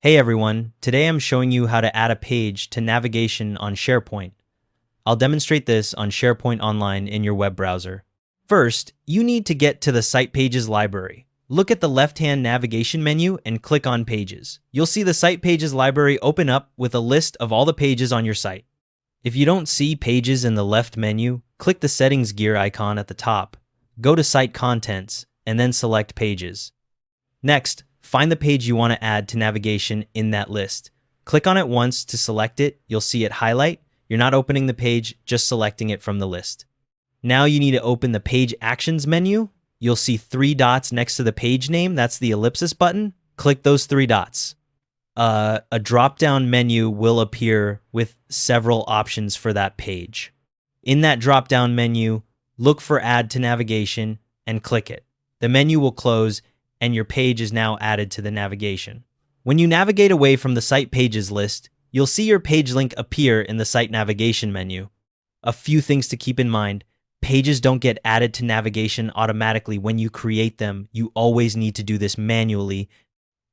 Hey everyone, today I'm showing you how to add a page to navigation on SharePoint. I'll demonstrate this on SharePoint Online in your web browser. First, you need to get to the Site Pages library. Look at the left-hand navigation menu and click on Pages. You'll see the Site Pages library open up with a list of all the pages on your site. If you don't see Pages in the left menu, click the Settings gear icon at the top, go to Site Contents, and then select Pages. Next, find the page you want to add to navigation in that list. Click on it once to select it. You'll see it highlight. You're not opening the page, just selecting it from the list. Now you need to open the Page Actions menu. You'll see 3 dots next to the page name. That's the ellipsis button. Click those 3 dots. A drop-down menu will appear with several options for that page. In that drop-down menu, look for Add to Navigation and click it. The menu will close and your page is now added to the navigation. When you navigate away from the Site Pages list, you'll see your page link appear in the Site Navigation menu. A few things to keep in mind. Pages don't get added to navigation automatically when you create them. You always need to do this manually.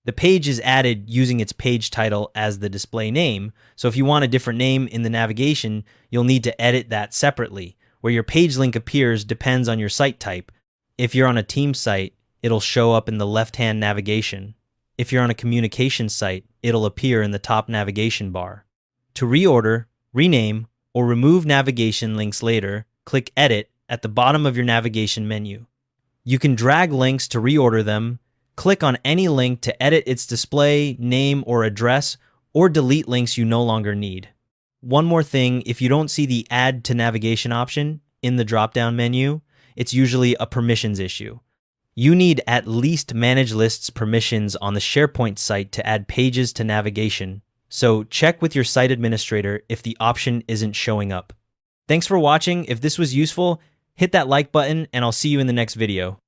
The page is added using its page title as the display name, so if you want a different name in the navigation, you'll need to edit that separately. Where your page link appears depends on your site type. If you're on a team site, it'll show up in the left-hand navigation. If you're on a communication site, it'll appear in the top navigation bar. To reorder, rename, or remove navigation links later, click Edit at the bottom of your navigation menu. You can drag links to reorder them, click on any link to edit its display, name, or address, or delete links you no longer need. One more thing, if you don't see the Add to Navigation option in the drop-down menu, it's usually a permissions issue. You need at least Manage Lists permissions on the SharePoint site to add pages to navigation, so check with your site administrator if the option isn't showing up. Thanks for watching. If this was useful, hit that like button and I'll see you in the next video.